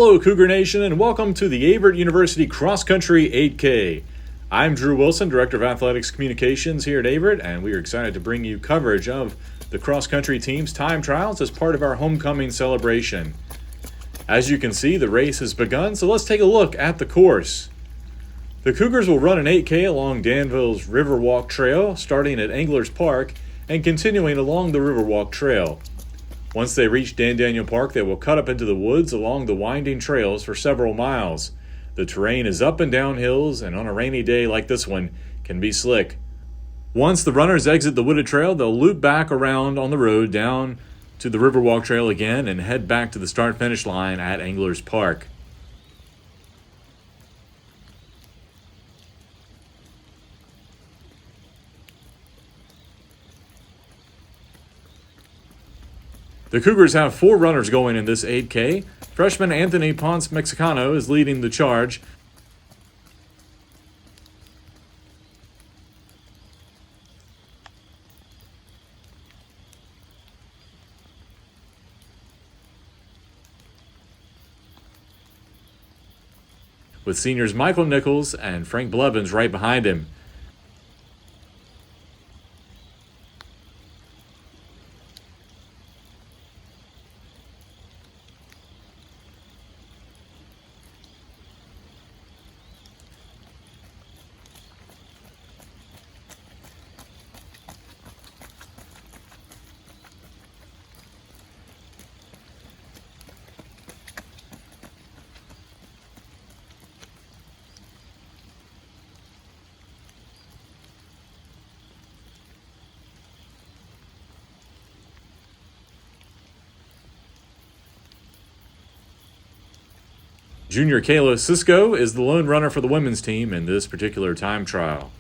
Hello, Cougar Nation, and welcome to the Averett University Cross Country 8K. I'm Drew Wilson, Director of Athletics Communications here at Averett, and we are excited to bring you coverage of the cross country team's time trials as part of our homecoming celebration. As you can see, the race has begun, so let's take a look at the course. The Cougars will run an 8K along Danville's Riverwalk Trail, starting at Anglers Park and continuing along the Riverwalk Trail. Once they reach Dan Daniel Park, they will cut up into the woods along the winding trails for several miles. The terrain is up and down hills, and on a rainy day like this one, can be slick. Once the runners exit the wooded trail, they'll loop back around on the road down to the Riverwalk Trail again and head back to the start-finish line at Anglers Park. The Cougars have 4 runners going in this 8K. Freshman Anthony Ponce Mexicano is leading the charge. With seniors Michael NICHOLS and Frank BLEVINS right behind him. Junior KAYLA SISCO is the lone runner for the women's team in this particular time trial.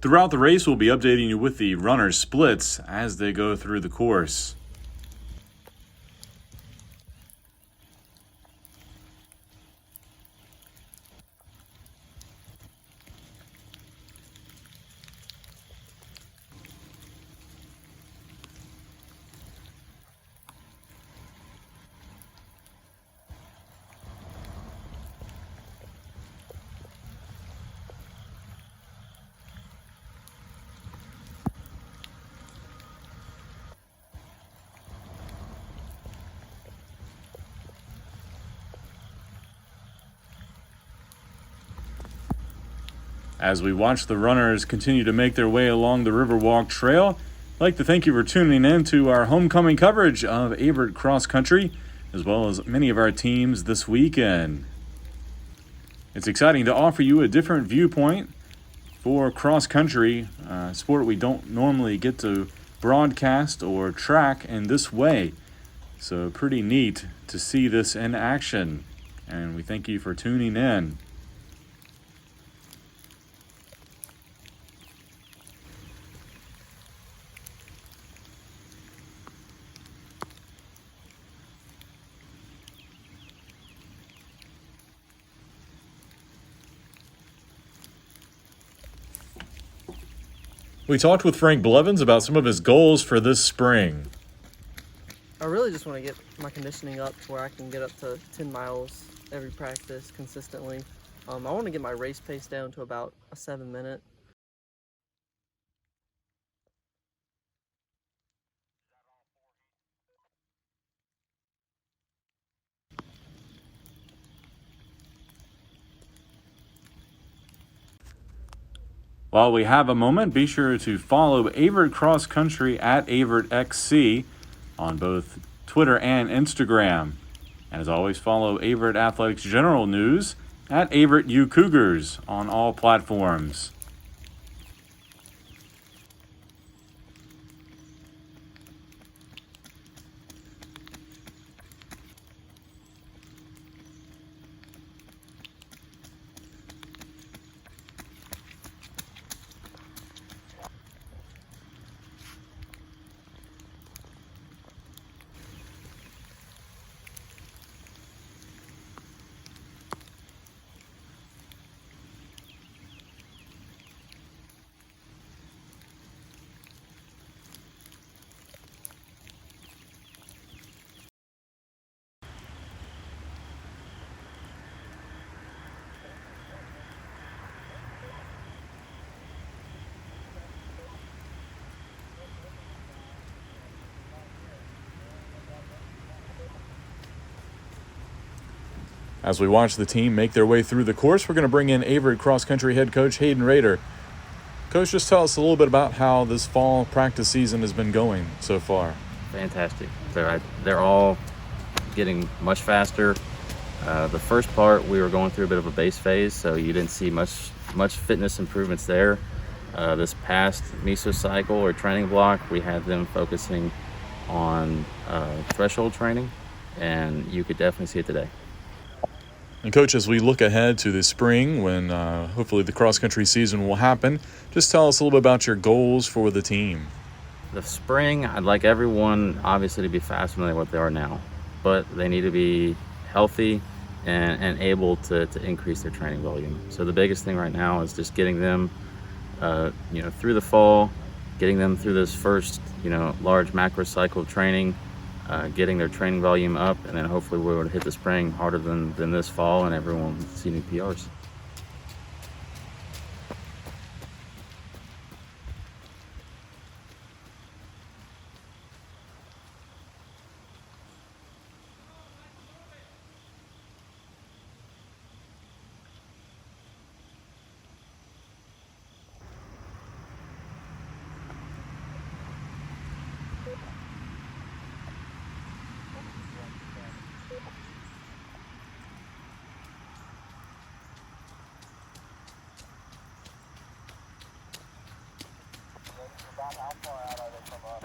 Throughout the race, we'll be updating you with the runners' splits as they go through the course. As we watch the runners continue to make their way along the Riverwalk Trail, I'd like to thank you for tuning in to our homecoming coverage of Averett Cross Country, as well as many of our teams this weekend. It's exciting to offer you a different viewpoint for cross country, a sport we don't normally get to broadcast or track in this way. So pretty neat to see this in action, and we thank you for tuning in. We talked with Frank BLEVINS about some of his goals for this spring. I really just want to get my conditioning up to where I can get up to 10 miles every practice consistently. I want to get my race pace down to about a 7-minute. While we have a moment, be sure to follow Averett Cross Country at AverettXC on both Twitter and Instagram. And as always, follow Averett Athletics General News at Averett U Cougars on all platforms. As we watch the team make their way through the course, we're going to bring in Averett cross country head coach Hayden Rader. Coach, just tell us a little bit about how this fall practice season has been going so far. Fantastic. They're all getting much faster. The first part, we were going through a bit of a base phase, so you didn't see much fitness improvements there. This past mesocycle or training block, we had them focusing on threshold training, and you could definitely see it today. And Coach, as we look ahead to the spring when hopefully the cross-country season will happen, just tell us a little bit about your goals for the team. The spring, I'd like everyone obviously to be faster than what they are now, but they need to be healthy and able to increase their training volume. So the biggest thing right now is just getting them through the fall, getting them through this first large macro cycle of training, getting their training volume up, and then hopefully we're able to hit the spring harder than this fall, and everyone will see new PRs. How far out are they from us?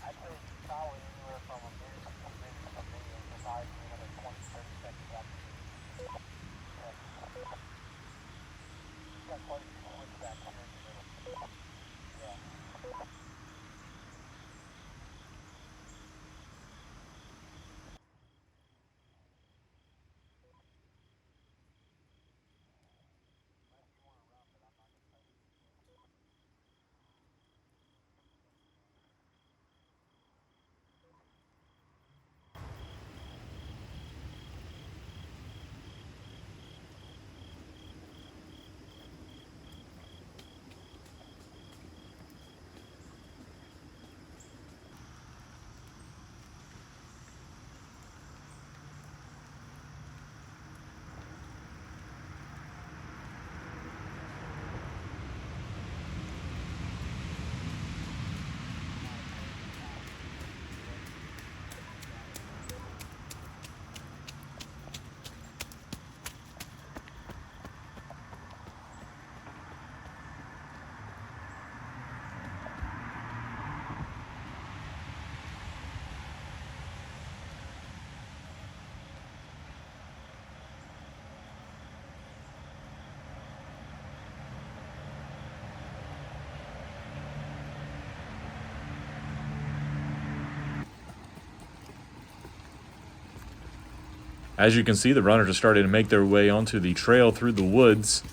I'd say probably anywhere from a minute to probably another 20, 30 seconds after. Got quite a few points back here in the middle. Yeah. As you can see, the runners are starting to make their way onto the trail through the woods.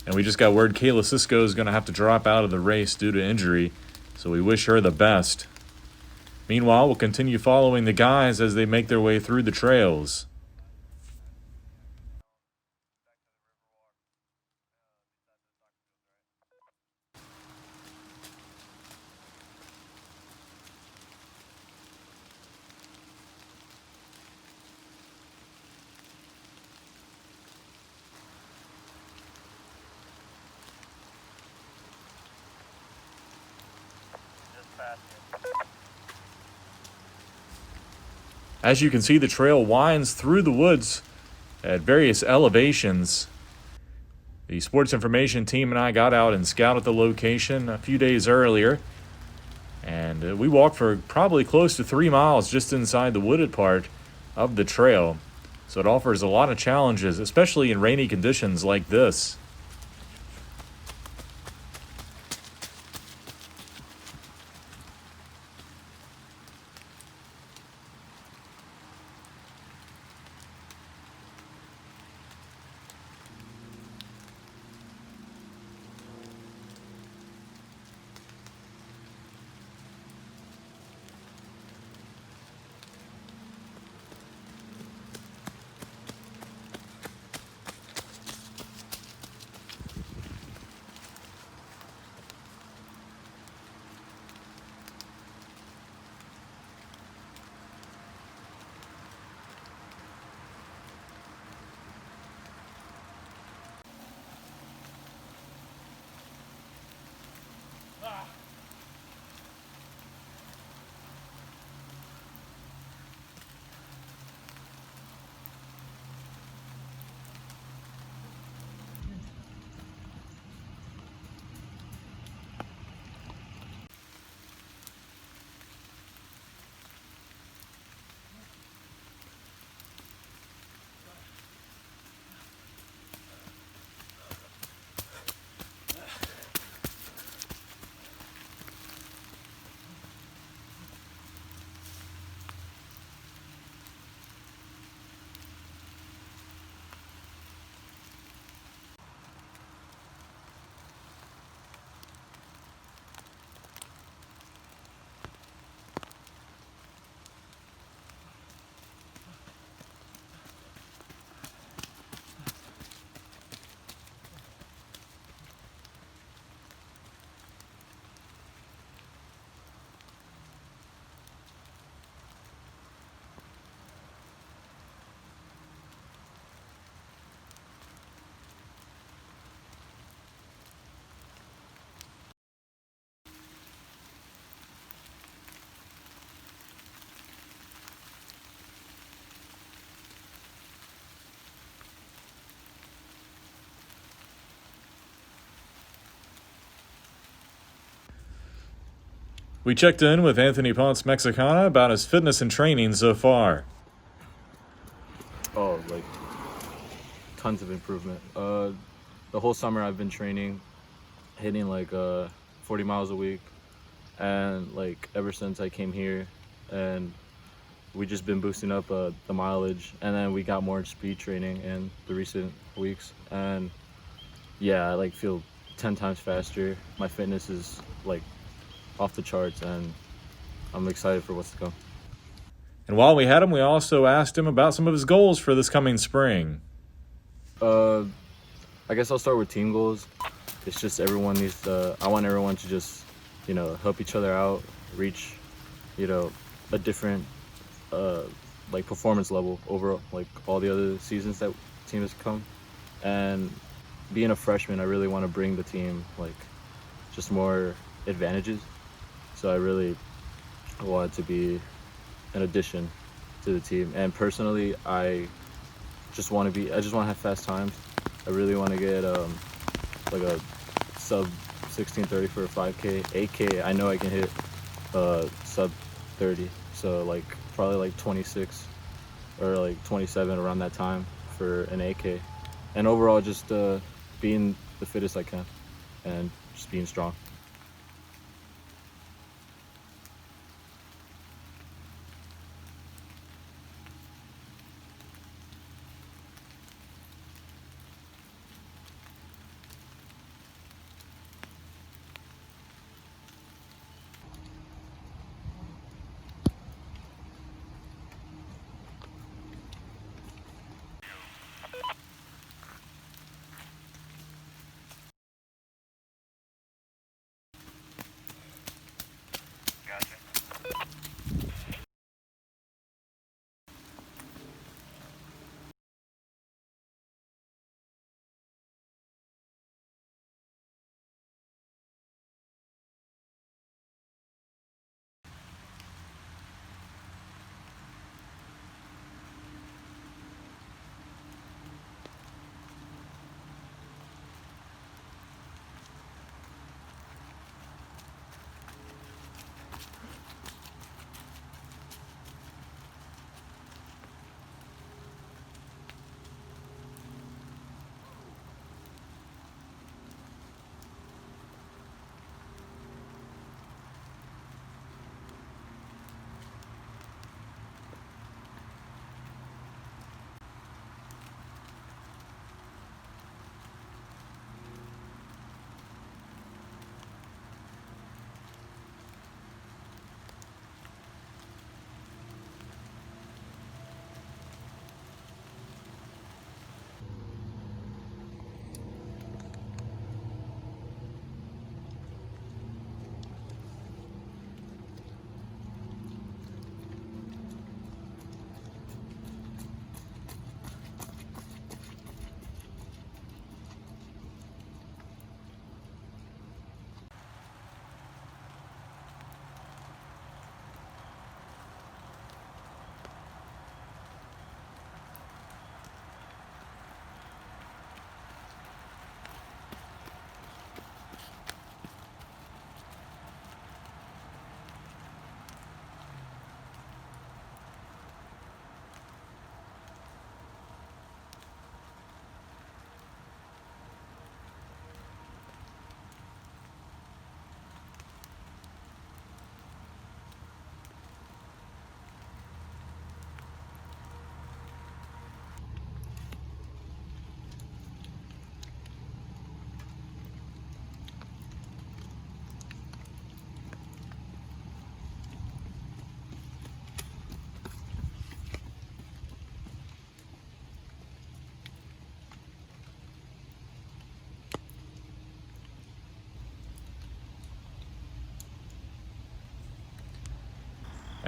And we just got word KAYLA SISCO is going to have to drop out of the race due to injury, so we wish her the best. Meanwhile, we'll continue following the guys as they make their way through the trails. Just past you. As you can see, the trail winds through the woods at various elevations. The sports information team and I got out and scouted the location a few days earlier, and we walked for probably close to 3 miles just inside the wooded part of the trail. So it offers a lot of challenges, especially in rainy conditions like this. We checked in with Anthony Ponce Mexicana about his fitness and training so far. Oh, like tons of improvement. The whole summer I've been training, hitting like 40 miles a week, and like ever since I came here, and we just been boosting up the mileage, and then we got more speed training in the recent weeks, and yeah, I like feel 10 times faster. My fitness is like off the charts, and I'm excited for what's to come. And while we had him, we also asked him about some of his goals for this coming spring. I guess I'll start with team goals. It's just everyone needs to, I want everyone to just, help each other out, reach, a different, like performance level over like all the other seasons that team has come. And being a freshman, I really want to bring the team like just more advantages. So I really want to be an addition to the team. And personally, I just want to have fast times. I really want to get like a sub 16:30 for a 5K. 8K, I know I can hit sub 30. So like probably like 26 or like 27 around that time for an 8K. And overall, just being the fittest I can and just being strong.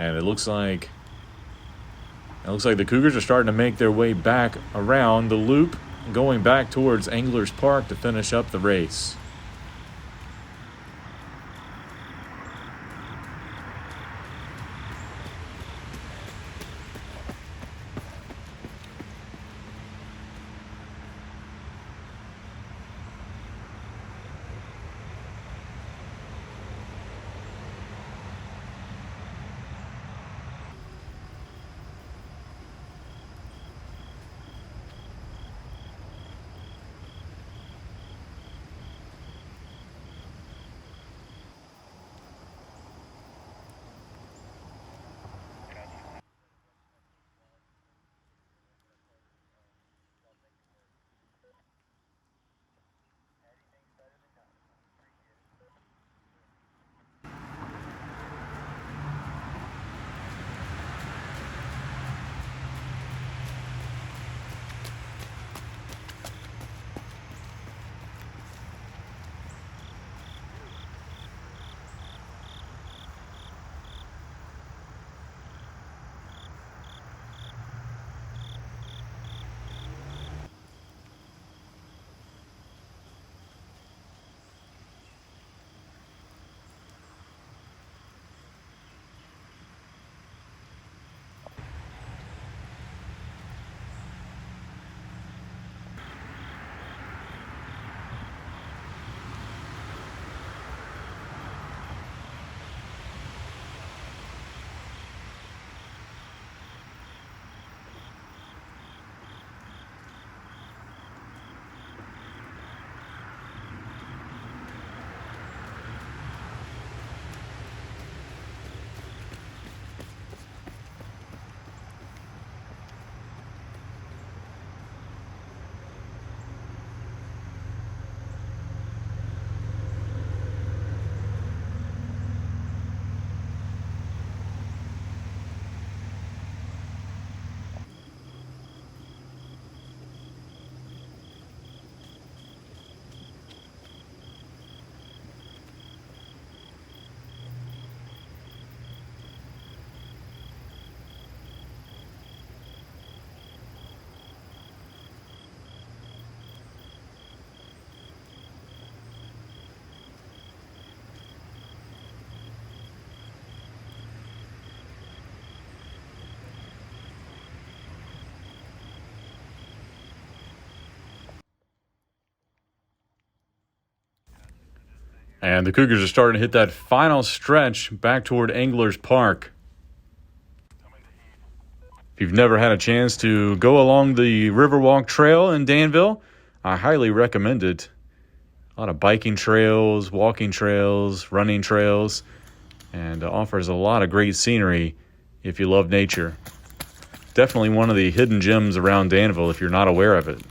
And it looks like the Cougars are starting to make their way back around the loop, going back towards Anglers Park to finish up the race. And the Cougars are starting to hit that final stretch back toward Anglers Park. If you've never had a chance to go along the Riverwalk Trail in Danville, I highly recommend it. A lot of biking trails, walking trails, running trails, and offers a lot of great scenery if you love nature. Definitely one of the hidden gems around Danville if you're not aware of it.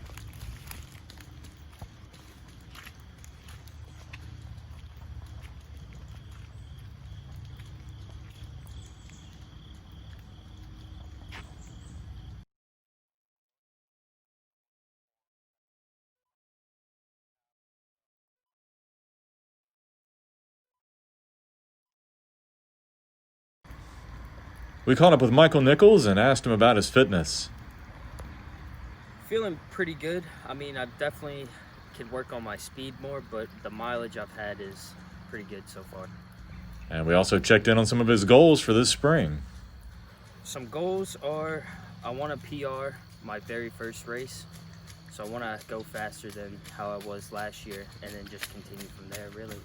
We caught up with Michael Nichols and asked him about his fitness. Feeling pretty good. I mean, I definitely could work on my speed more, but the mileage I've had is pretty good so far. And we also checked in on some of his goals for this spring. Some goals are, I want to PR my very first race. So I want to go faster than how I was last year and then just continue from there, really.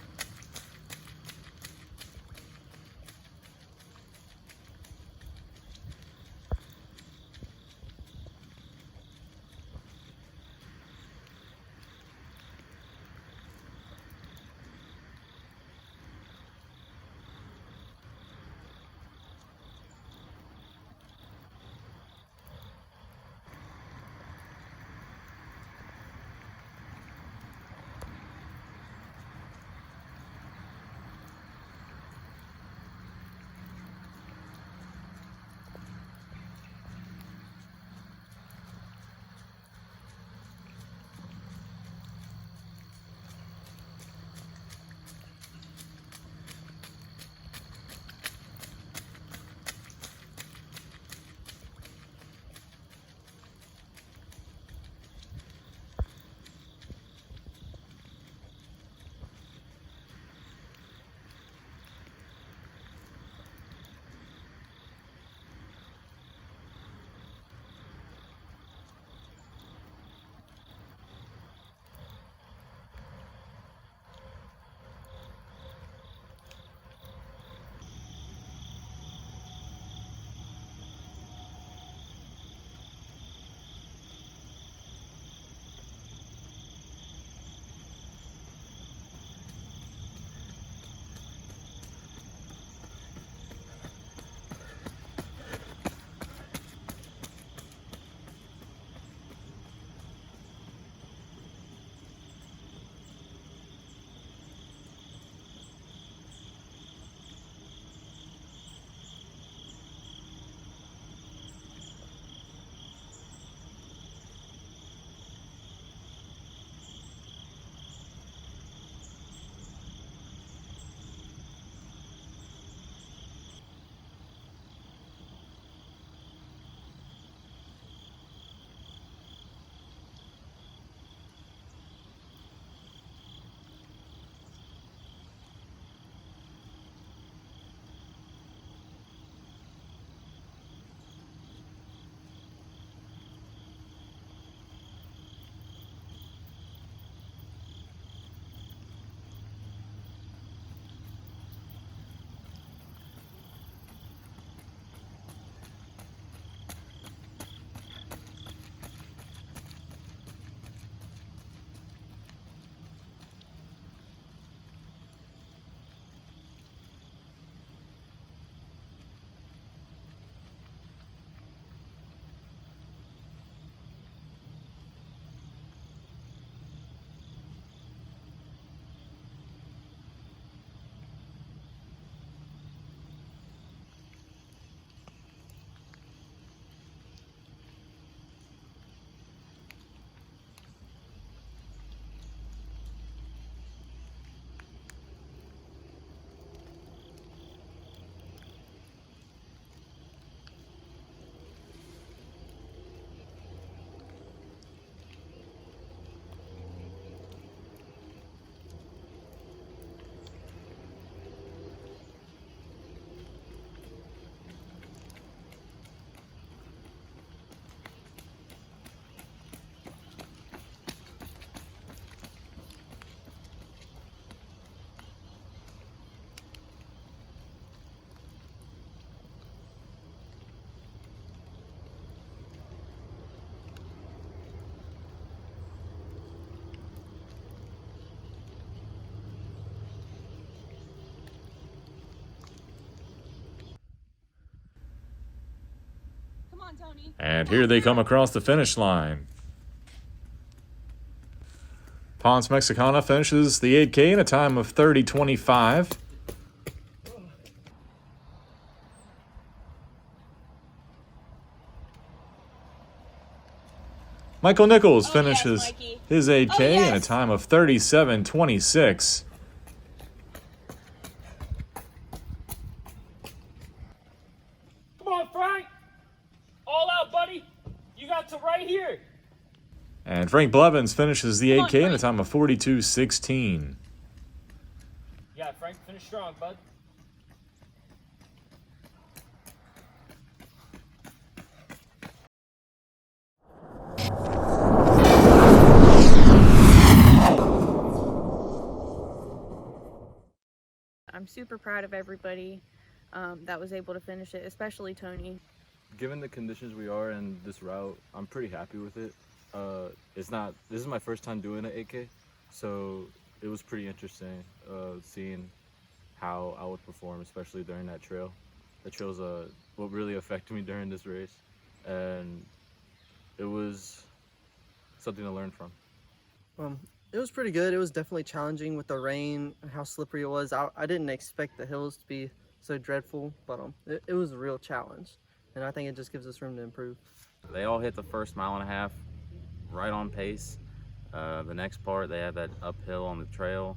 on, Tony. And here they come across the finish line. Ponce Mexicana finishes the 8K in a time of 30:25. Michael Nichols finishes Mikey. his 8K in a yes. time of 37:26. Come on, Frank. All out, buddy. You got to right here. And Frank BLEVINS finishes the Come on, 8K in a Frank. time of 42:16. Yeah, Frank, finish strong, bud. I'm super proud of everybody that was able to finish it, especially Tony. Given the conditions we are in this route, I'm pretty happy with it. This is my first time doing an 8K, so it was pretty interesting seeing how I would perform, especially during that trail. The trail's what really affected me during this race, and it was something to learn from. It was pretty good. It was definitely challenging with the rain and how slippery it was. I didn't expect the hills to be so dreadful, but it was a real challenge, and I think it just gives us room to improve. They all hit the first mile and a half right on pace. The next part, they had that uphill on the trail.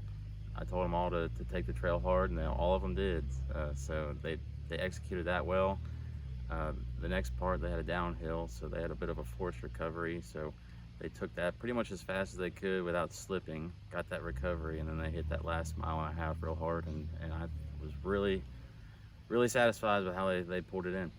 I told them all to take the trail hard, and all of them did. So they executed that well. The next part, they had a downhill, so they had a bit of a forced recovery. So they took that pretty much as fast as they could without slipping, got that recovery, and then they hit that last mile and a half real hard. And I was really, really satisfied with how they pulled it in.